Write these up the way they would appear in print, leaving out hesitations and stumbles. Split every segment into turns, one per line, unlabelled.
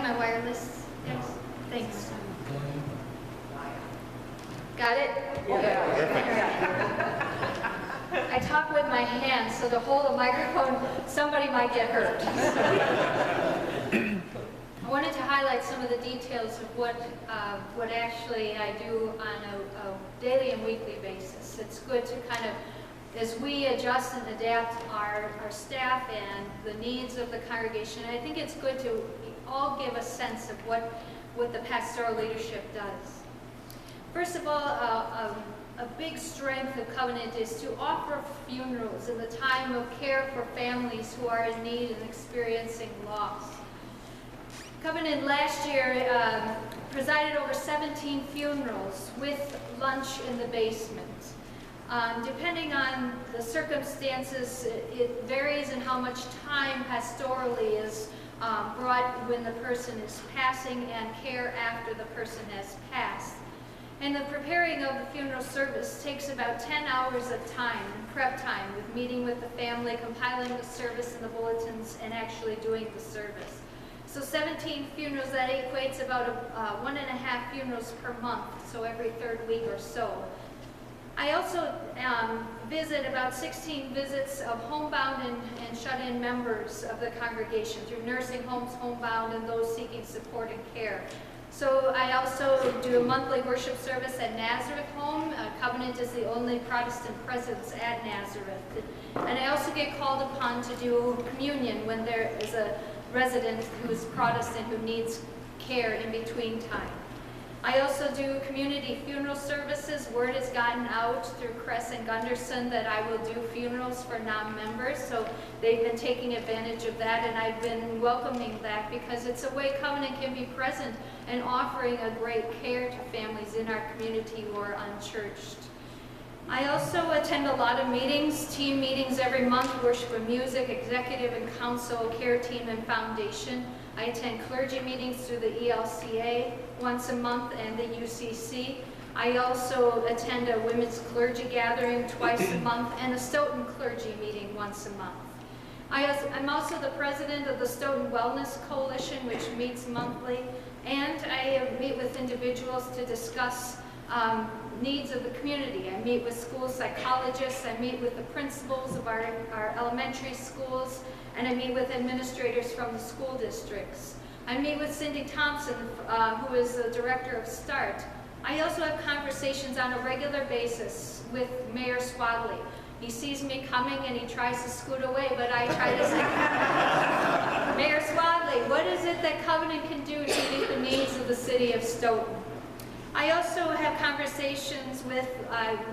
my wireless? Yes. Thanks. Got it? I talk with my hands, so to hold a microphone, somebody might get hurt. I wanted to highlight some of the details of what actually I do on a daily and weekly basis. It's good to kind of, as we adjust and adapt our staff and the needs of the congregation, I think it's good to all give a sense of what the pastoral leadership does. First of all, a big strength of Covenant is to offer funerals in the time of care for families who are in need and experiencing loss. Covenant last year presided over 17 funerals with lunch in the basement. Depending on the circumstances, it varies in how much time pastorally is brought when the person is passing and care after the person has passed. And the preparing of the funeral service takes about 10 hours of time, prep time, with meeting with the family, compiling the service and the bulletins, and actually doing the service. So 17 funerals, that equates about 1.5 funerals per month, so every third week or so. I also visit about 16 visits of homebound and shut-in members of the congregation through nursing homes, homebound, and those seeking support and care. So I also do a monthly worship service at Nazareth Home. Covenant is the only Protestant presence at Nazareth. And I also get called upon to do communion when there is a resident who is Protestant who needs care in between time. I also do community funeral services. Word has gotten out through Kress and Gunderson that I will do funerals for non-members, so they've been taking advantage of that, and I've been welcoming that because it's a way Covenant can be present and offering a great care to families in our community who are unchurched. I also attend a lot of meetings, team meetings every month, worship and music, executive and council, care team, and foundation. I attend clergy meetings through the ELCA once a month and the UCC. I also attend a women's clergy gathering twice a month and a Stoughton clergy meeting once a month. I'm also the president of the Stoughton Wellness Coalition, which meets monthly, and I meet with individuals to discuss needs of the community. I meet with school psychologists, I meet with the principals of our elementary schools, and I meet with administrators from the school districts. I meet with Cindy Thompson, who is the director of START. I also have conversations on a regular basis with Mayor Swadley. He sees me coming and he tries to scoot away, but I try to say, Mayor Swadley, what is it that Covenant can do to meet the needs of the city of Stoughton? I also have conversations with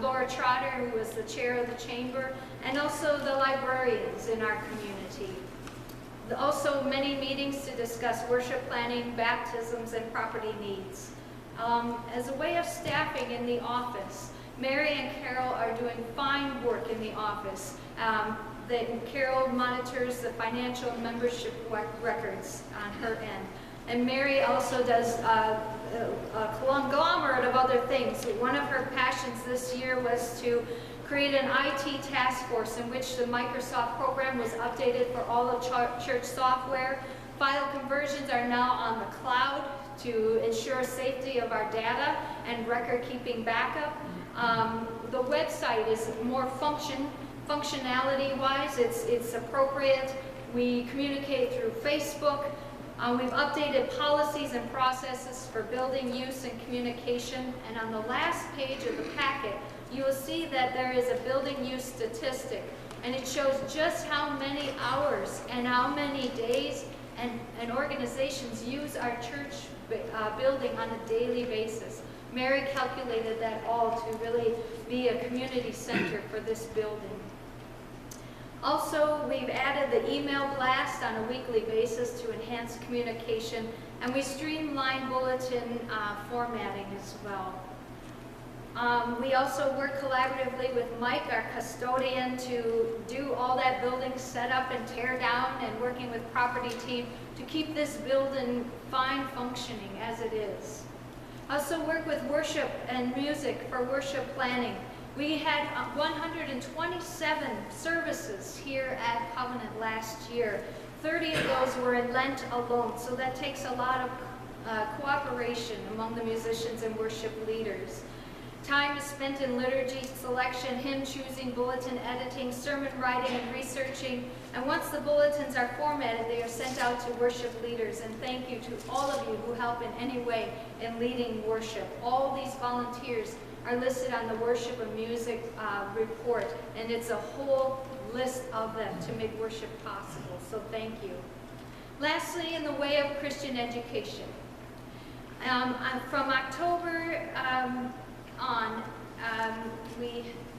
Laura Trotter, who is the chair of the chamber, and also the librarians in our community. Also many meetings to discuss worship planning, baptisms, and property needs. As a way of staffing in the office, Mary and Carol are doing fine work in the office. Carol monitors the financial membership records on her end. And Mary also does a conglomerate of other things. One of her passions this year was to create an IT task force in which the Microsoft program was updated for all of church software. File conversions are now on the cloud to ensure safety of our data and record-keeping backup. The website is more functionality-wise. It's appropriate. We communicate through Facebook. We've updated policies and processes for building use and communication. And on the last page of the packet, you will see that there is a building use statistic. And it shows just how many hours and how many days and organizations use our church building on a daily basis. Mary calculated that all to really be a community center for this building. Also, we've added the email blast on a weekly basis to enhance communication, and we streamline bulletin formatting as well. We also work collaboratively with Mike, our custodian, to do all that building setup and tear down, and working with property team to keep this building fine functioning as it is. Also work with worship and music for worship planning. We had 127 services here at Covenant last year. 30 of those were in Lent alone, so that takes a lot of cooperation among the musicians and worship leaders. Time is spent in liturgy, selection, hymn choosing, bulletin editing, sermon writing, and researching. And once the bulletins are formatted, they are sent out to worship leaders. And thank you to all of you who help in any way in leading worship. All these volunteers are listed on the Worship and Music report, and it's a whole list of them to make worship possible. So thank you. Lastly, in the way of Christian education. From October on,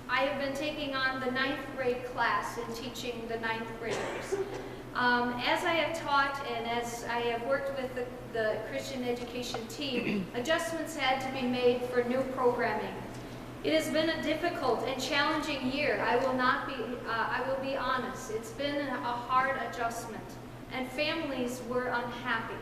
I have been taking on the 9th grade class and teaching the 9th graders. As I have taught and as I have worked with the Christian education team, adjustments had to be made for new programming. It has been a difficult and challenging year. I will be honest. It's been a hard adjustment, and families were unhappy.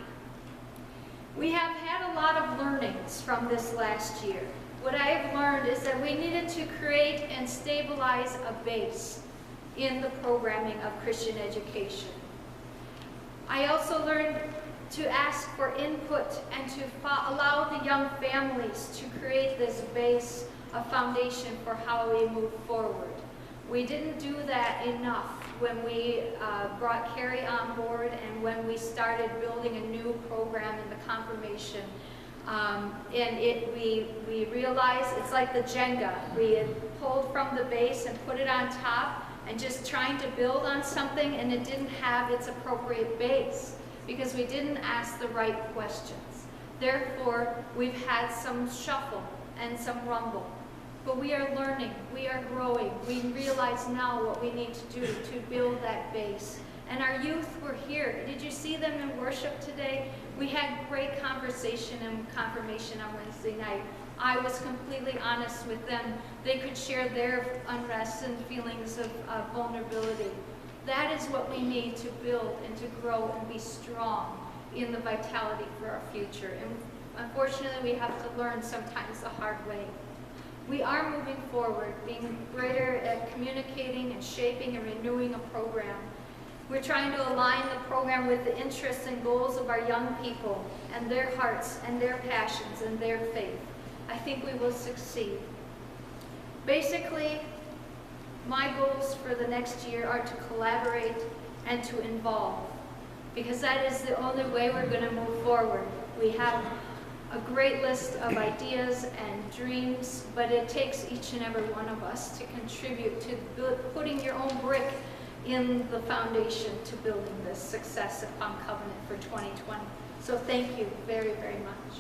We have had a lot of learnings from this last year. What I have learned is that we needed to create and stabilize a base in the programming of Christian education. I also learned to ask for input and to allow the young families to create this base, a foundation for how we move forward. We didn't do that enough when we brought Carrie on board and when we started building a new program in the confirmation. We realized it's like the Jenga. We had pulled from the base and put it on top and just trying to build on something, and it didn't have its appropriate base because we didn't ask the right questions. Therefore, we've had some shuffle and some rumble. But we are learning, we are growing. We realize now what we need to do to build that base. And our youth were here. Did you see them in worship today? We had great conversation and confirmation on Wednesday night. I was completely honest with them. They could share their unrest and feelings of vulnerability. That is what we need to build and to grow and be strong in the vitality for our future. And unfortunately, we have to learn sometimes the hard way. We are moving forward, being greater at communicating and shaping and renewing a program. We're trying to align the program with the interests and goals of our young people and their hearts and their passions and their faith. I think we will succeed. Basically, my goals for the next year are to collaborate and to involve, because that is the only way we're going to move forward. We have a great list of ideas and dreams, but it takes each and every one of us to contribute to putting your own brick in the foundation to building this success upon Covenant for 2020. So thank you very, very much.